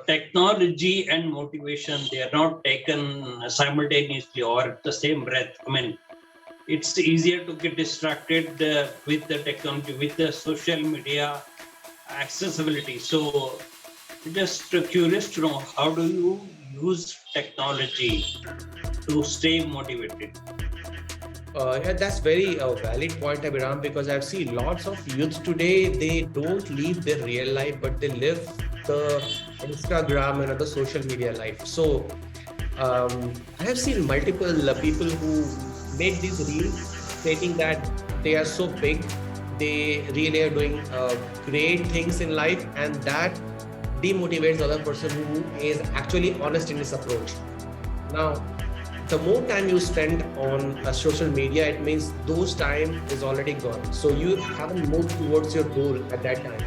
technology and motivation, they are not taken simultaneously or at the same breath. I mean, it's easier to get distracted with the technology, with the social media accessibility. So just curious to know, how do you use technology to stay motivated? Yeah, that's very valid point, Abhiram, because I've seen lots of youth today, they don't live their real life, but they live the Instagram and other social media life. So I have seen multiple people who make these reels stating that they are so big, they really are doing great things in life, and that demotivates the other person who is actually honest in his approach. Now, the more time you spend on social media, it means those time is already gone. So you haven't moved towards your goal at that time.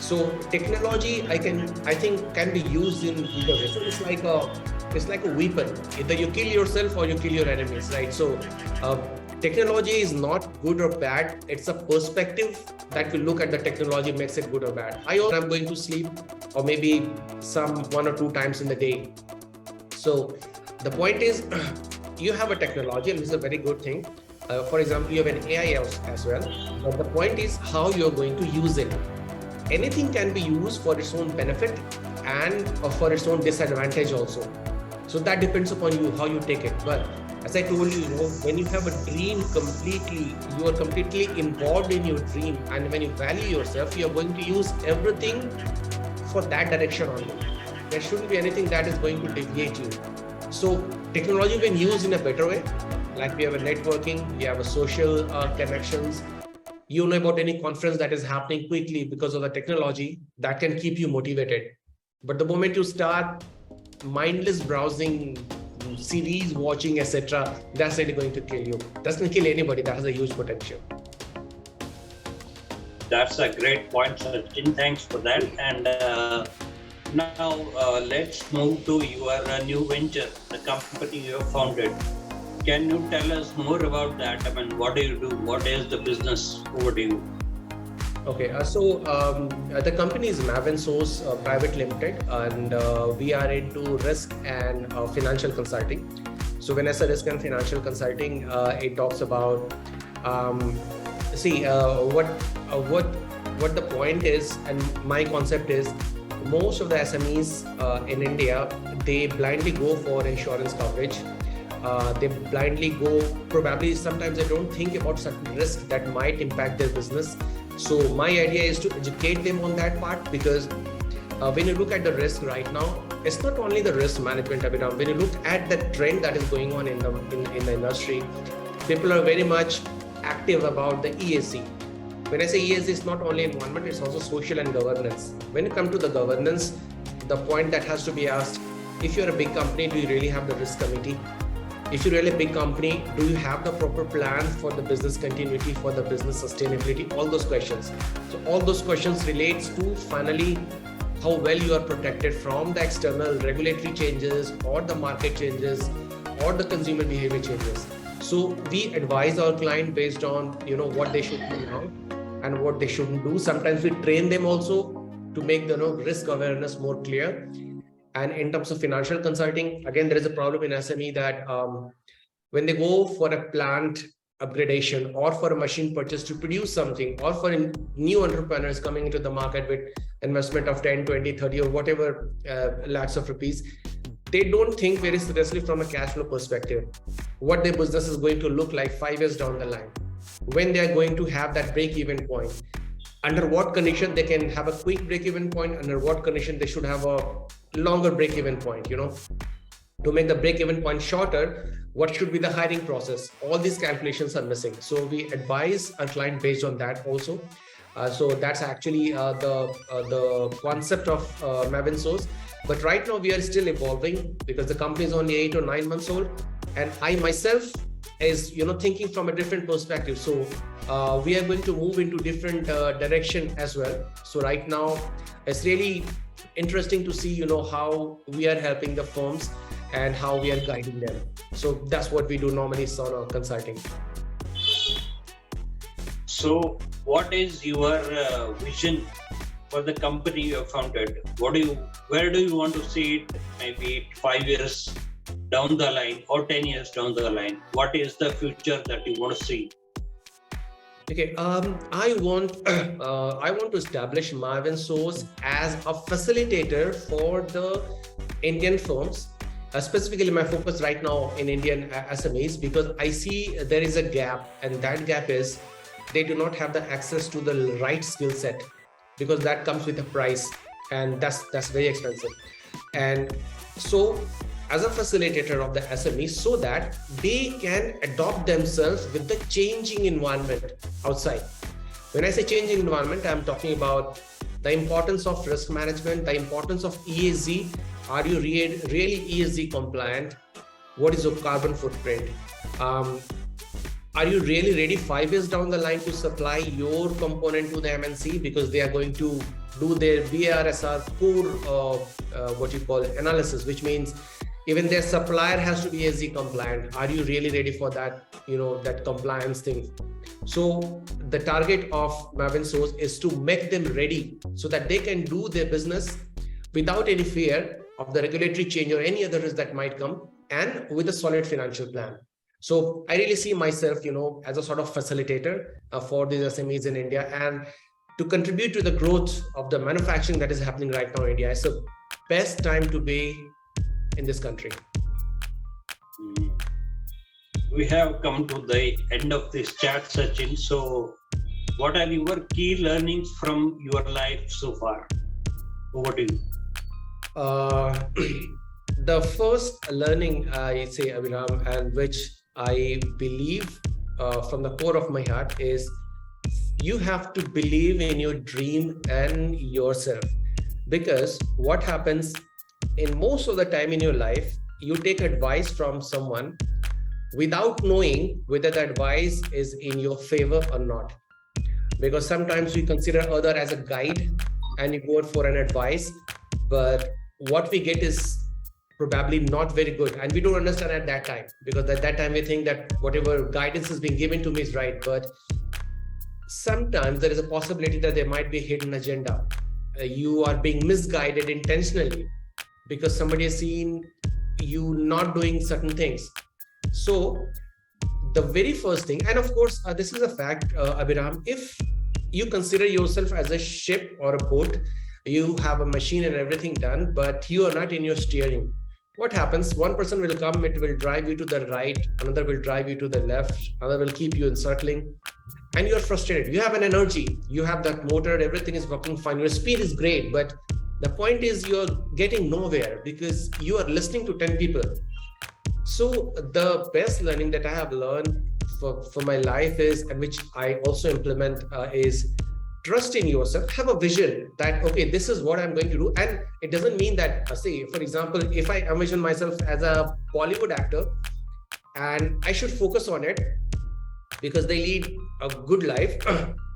So technology, I think can be used in either way. So it's like a weapon. Either you kill yourself or you kill your enemies, right? So uh, technology is not good or bad. It's a perspective that we look at the technology makes it good or bad. I'm going to sleep, or maybe some 1 or 2 times in the day. So the point is, you have a technology, and this is a very good thing. For example, you have an AI as well. But the point is how you're going to use it. Anything can be used for its own benefit and for its own disadvantage also. So that depends upon you, how you take it. But as I told you, when you have a dream completely, you are completely involved in your dream. And when you value yourself, you're going to use everything for that direction only. There shouldn't be anything that is going to deviate you. So technology when used in a better way, like we have a networking, we have a social connections, you know about any conference that is happening quickly because of the technology, that can keep you motivated. But the moment you start mindless browsing, series watching, etc., that's really going to kill you. That's going to kill anybody that has a huge potential. That's a great point, Sachin. Thanks for that. And now let's move to your new venture, the company you have founded. Can you tell us more about that? I mean, what do you do? What is the business? Over to you. Okay, the company is Maven Source Private Limited, and we are into risk and financial consulting. So when I say risk and financial consulting, it talks about what the point is, and my concept is, most of the SMEs in India, they blindly go for insurance coverage. They blindly go, probably sometimes they don't think about certain risks that might impact their business. So my idea is to educate them on that part, because when you look at the risk right now, it's not only the risk management, Abhiram. When you look at the trend that is going on in the industry, people are very much active about the ESG. When I say ESG, it's not only environment, it's also social and governance. When you come to the governance, the point that has to be asked, if you're a big company, do you really have the risk committee? If you're really a big company, do you have the proper plan for the business continuity, for the business sustainability, all those questions. So all those questions relates to finally how well you are protected from the external regulatory changes or the market changes or the consumer behavior changes. So we advise our client based on what they should do now and what they shouldn't do. Sometimes we train them also to make the risk awareness more clear. And in terms of financial consulting, again, there is a problem in SME that when they go for a plant upgradation or for a machine purchase to produce something, or for new entrepreneurs coming into the market with investment of 10, 20, 30 or whatever lakhs of rupees, they don't think very seriously from a cash flow perspective, what their business is going to look like 5 years down the line, when they are going to have that break-even point, under what condition they can have a quick break-even point, under what condition they should have a longer break-even point, to make the break-even point shorter, what should be the hiring process? All these calculations are missing. So we advise our client based on that also. So that's actually the concept of Maven Source. But right now we are still evolving because the company is only 8 or 9 months old, and I myself is thinking from a different perspective. So we are going to move into different direction as well. So right now it's really interesting to see how we are helping the firms and how we are guiding them. So that's what we do normally on our consulting. So what is your vision for the company you have founded? Where do you want to see it? Maybe 5 years down the line or 10 years down the line. What is the future that you want to see? Okay, I want to establish Marvin Source as a facilitator for the Indian firms. Specifically, my focus right now in Indian SMEs, because I see there is a gap, and that gap is they do not have the access to the right skill set, because that comes with a price, and that's very expensive. And so, as a facilitator of the SME, so that they can adopt themselves with the changing environment outside. When I say changing environment, I'm talking about the importance of risk management, the importance of ESG. Are you really ESG compliant? What is your carbon footprint? Are you really ready 5 years down the line to supply your component to the MNC, because they are going to do their BRSR core analysis, which means even their supplier has to be ESG compliant. Are you really ready for that? That compliance thing. So the target of Marvin Source is to make them ready so that they can do their business without any fear of the regulatory change or any other risk that might come, and with a solid financial plan. So I really see myself, as a sort of facilitator for these SMEs in India, and to contribute to the growth of the manufacturing that is happening right now in India. It's the best time to be in this country. We have come to the end of this chat, Sachin. So what are your key learnings from your life so far? Over to you. The first learning, I say, Abhiram, and which I believe from the core of my heart, is you have to believe in your dream and yourself. Because what happens in most of the time in your life, you take advice from someone without knowing whether the advice is in your favor or not. Because sometimes we consider other as a guide and you go for an advice, but what we get is probably not very good, and we don't understand at that time, because at that time we think that whatever guidance is being given to me is right. But sometimes there is a possibility that there might be a hidden agenda. You are being misguided intentionally because somebody has seen you not doing certain things. So the very first thing, and of course this is a fact, Abhiram, if you consider yourself as a ship or a boat, you have a machine and everything done, but you are not in your steering. What happens? One person will come, it will drive you to the right, another will drive you to the left, another will keep you encircling, and you're frustrated. You have an energy, you have that motor, everything is working fine, your speed is great, but the point is you're getting nowhere because you are listening to 10 people. So the best learning that I have learned for my life is, and which I also implement, is trust in yourself. Have a vision that, okay, this is what I'm going to do. And it doesn't mean that, say, for example, if I envision myself as a Bollywood actor and I should focus on it because they lead a good life,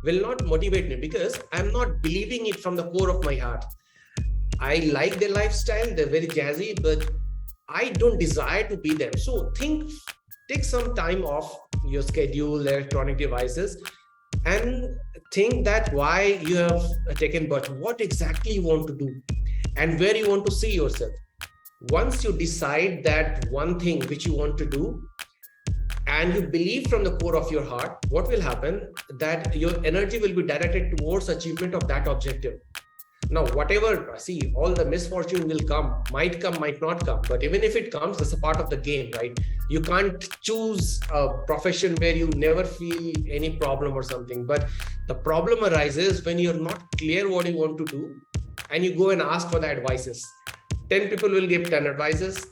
will not motivate me because I'm not believing it from the core of my heart. I like their lifestyle, they're very jazzy, but I don't desire to be them. So take some time off your schedule, electronic devices, and think that why you have taken, but what exactly you want to do and where you want to see yourself. Once you decide that one thing which you want to do and you believe from the core of your heart, what will happen? That your energy will be directed towards achievement of that objective. Now, whatever, see, all the misfortune will come, might not come. But even if it comes, that's a part of the game, right? You can't choose a profession where you never feel any problem or something. But the problem arises when you're not clear what you want to do and you go and ask for the advices. 10 people will give 10 advices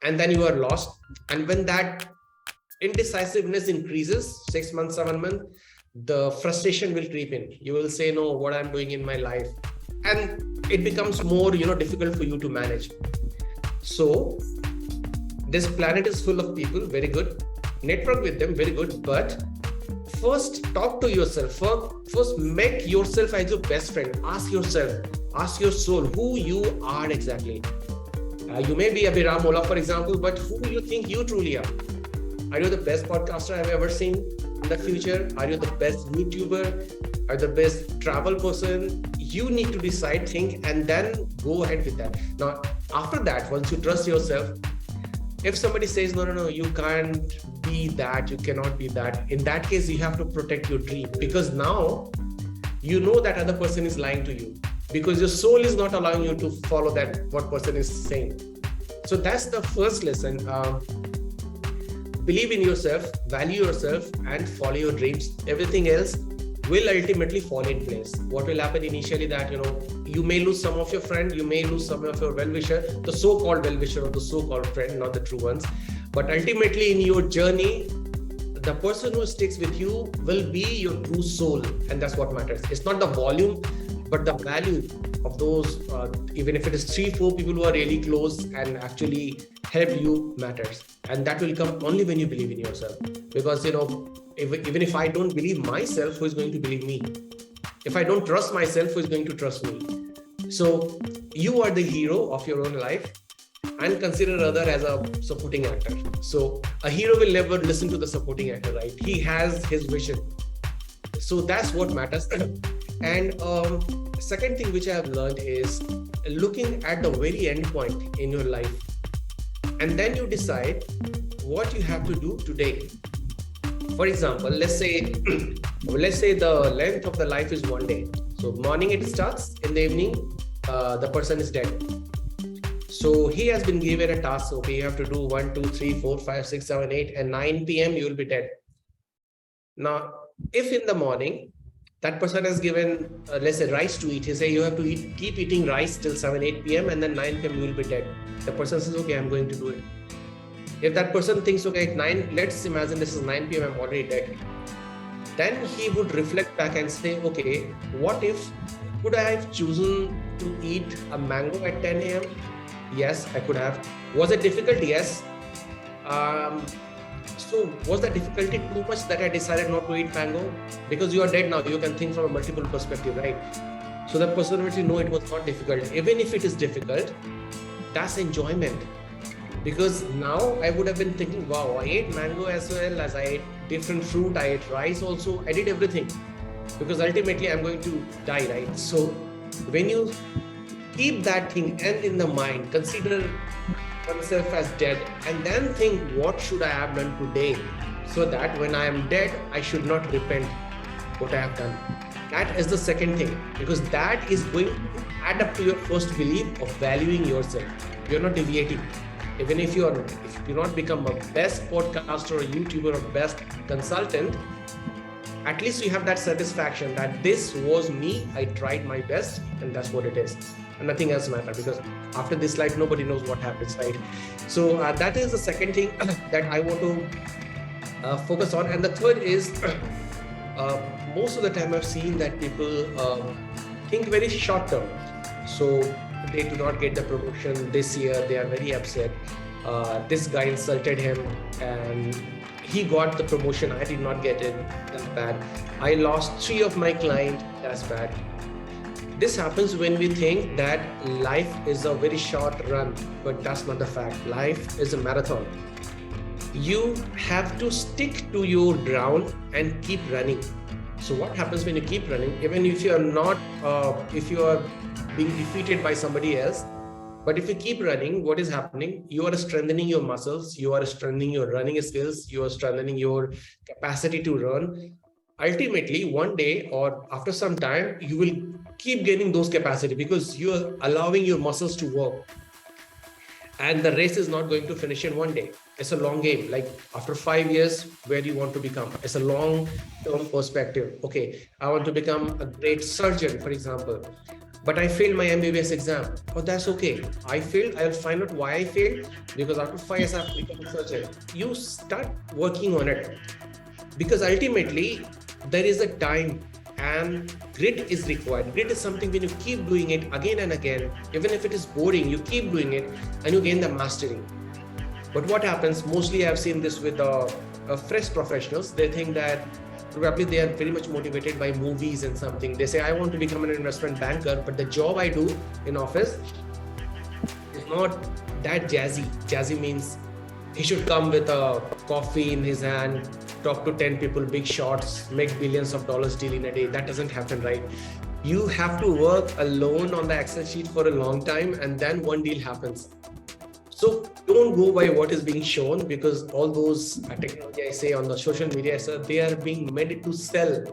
and then you are lost. And when that indecisiveness increases, 6 months, 7 months, the frustration will creep in. You will say, no, what I'm doing in my life. And it becomes more, difficult for you to manage. So this planet is full of people, very good. Network with them, very good. But first, talk to yourself. First, make yourself as your best friend. Ask yourself, ask your soul, who you are exactly. You may be Abhiram Ola, for example, but who do you think you truly are? Are you the best podcaster I've ever seen in the future? Are you the best YouTuber? Are you the best travel person? you need to decide, think, and then go ahead with that. Now, after that, once you trust yourself, if somebody says, no, you can't be that, you cannot be that, in that case, you have to protect your dream, because now you know that other person is lying to you, because your soul is not allowing you to follow that, what person is saying. So that's the first lesson. Believe in yourself, value yourself, and follow your dreams. Everything else will ultimately fall in place. What will happen initially that, you may lose some of your friend, you may lose some of your well-wisher, the so-called well-wisher or the so-called friend, not the true ones. But ultimately in your journey, the person who sticks with you will be your true soul. And that's what matters. It's not the volume, but the value of those, even if it is 3-4 people who are really close and actually help you, matters. And that will come only when you believe in yourself. Because, even if I don't believe myself, who is going to believe me? If I don't trust myself, who is going to trust me? So you are the hero of your own life, and consider other as a supporting actor. So a hero will never listen to the supporting actor, right? He has his vision. So that's what matters. And second thing which I have learned is looking at the very end point in your life. And then you decide what you have to do today. For example, let's say the length of the life is 1 day. So morning it starts, in the evening, the person is dead. So he has been given a task. Okay, you have to do 1, 2, 3, 4, 5, 6, 7, 8, and 9 p.m. you will be dead. Now, if in the morning that person has given, let's say, rice to eat, he say you have to keep eating rice till 7, 8 p.m. and then 9 p.m. you will be dead. The person says, okay, I'm going to do it. If that person thinks, okay, let's imagine this is 9 p.m. I'm already dead. Then he would reflect back and say, okay, what if, could I have chosen to eat a mango at 10 a.m.? Yes, I could have. Was it difficult? Yes. So was the difficulty too much that I decided not to eat mango? Because you are dead now, you can think from a multiple perspective, right? So the person will say, no, it was not difficult. Even if it is difficult, that's enjoyment. Because now I would have been thinking, wow, I ate mango as well as I ate different fruit, I ate rice also, I did everything. Because ultimately I'm going to die, right? So when you keep that thing end in the mind, consider oneself as dead, and then think, what should I have done today? So that when I am dead, I should not repent what I have done. That is the second thing, because that is going to add up to your first belief of valuing yourself. You're not deviating. Even if you do not become a best podcaster or YouTuber or best consultant, at least you have that satisfaction that this was me, I tried my best, and that's what it is. And nothing else matters, because after this life, nobody knows what happens, right? So that is the second thing that I want to focus on. And the third is, most of the time I've seen that people think very short term. So they do not get the promotion this year, they are very upset. This guy insulted him and he got the promotion, I did not get it, that's bad. I lost 3 of my clients, that's bad. This happens when we think that life is a very short run, but that's not the fact. Life is a marathon. You have to stick to your ground and keep running. So what happens when you keep running, even if you are not, if you are being defeated by somebody else, but if you keep running, what is happening? You are strengthening your muscles, you are strengthening your running skills, you are strengthening your capacity to run. Ultimately, one day or after some time, you will keep gaining those capacity because you are allowing your muscles to work. And the race is not going to finish in one day. It's a long game. Like after 5 years, where do you want to become? It's a long-term perspective. Okay, I want to become a great surgeon, for example. But I failed my MBBS exam. Oh, that's okay. I failed. I'll find out why I failed. Because after 5 years, I have to become a surgeon. You start working on it. Because ultimately, there is a time and grit is required. Grit is something when you keep doing it again and again, even if it is boring, you keep doing it and you gain the mastery. But what happens, mostly I've seen this with fresh professionals, they think that probably they are very much motivated by movies and something. They say, I want to become an investment banker, but the job I do in office is not that jazzy. Jazzy means he should come with a coffee in his hand, talk to 10 people, big shots, make billions of dollars deal in a day. That doesn't happen, right? You have to work alone on the Excel sheet for a long time, and then one deal happens. So don't go by what is being shown, because all those technology I say on the social media, sir, they are being meant to sell.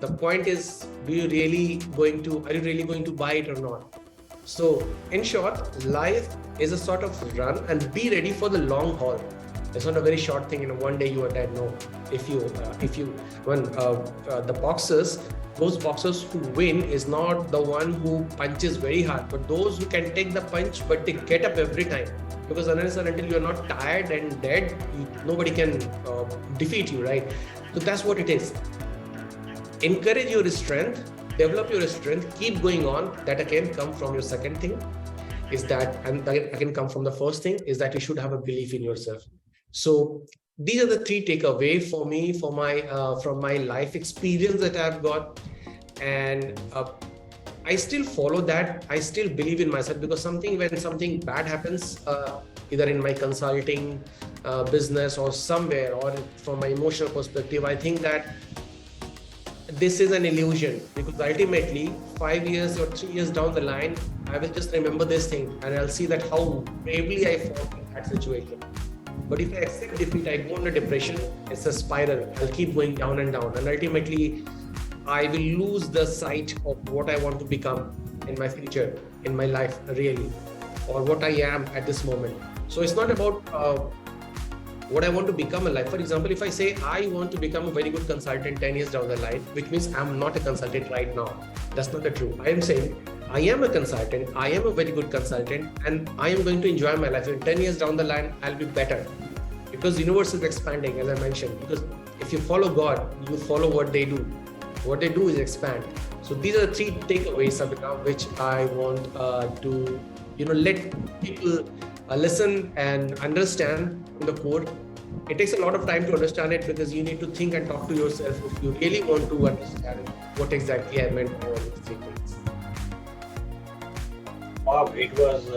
The point is, are you really going to buy it or not? So in short, life is a sort of run, and be ready for the long haul. It's not a very short thing. One day you are dead. No, if you when the boxers, those boxers who win is not the one who punches very hard, but those who can take the punch but they get up every time. Because unless and until you are not tired and dead, nobody can defeat you, right? So that's what it is. Encourage your strength, develop your strength, keep going on. That again come from your second thing is that, and that again come from the first thing is that you should have a belief in yourself. So these are the three takeaway for me, for my from my life experience that I've got. And I still follow that. I still believe in myself, because when something bad happens, either in my consulting business or somewhere, or from my emotional perspective, I think that this is an illusion, because ultimately 5 years or 3 years down the line, I will just remember this thing and I'll see that how bravely I fought in that situation. But if I accept defeat, I go into depression. It's a spiral. I'll keep going down and down, and ultimately I will lose the sight of what I want to become in my future, in my life, really, or what I am at this moment. So it's not about what I want to become in life. For example, if I say I want to become a very good consultant 10 years down the line, which means I'm not a consultant right now. That's not the truth. I am saying I am a consultant, I am a very good consultant, and I am going to enjoy my life. In 10 years down the line, I'll be better. Because the universe is expanding, as I mentioned. Because if you follow God, you follow what they do. What they do is expand. So these are the three takeaways, Sabina, which I want to let people listen and understand from the core. It takes a lot of time to understand it, because you need to think and talk to yourself if you really want to understand what exactly I meant by all these three things. Wow, it was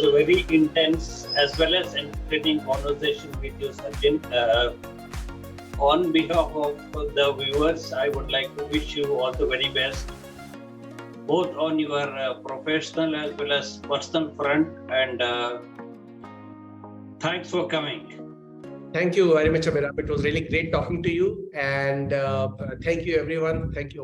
a very intense as well as entertaining conversation with you, Sachin. On behalf of the viewers, I would like to wish you all the very best, both on your professional as well as personal front. And thanks for coming. Thank you very much, Abhirab. It was really great talking to you. And thank you, everyone. Thank you.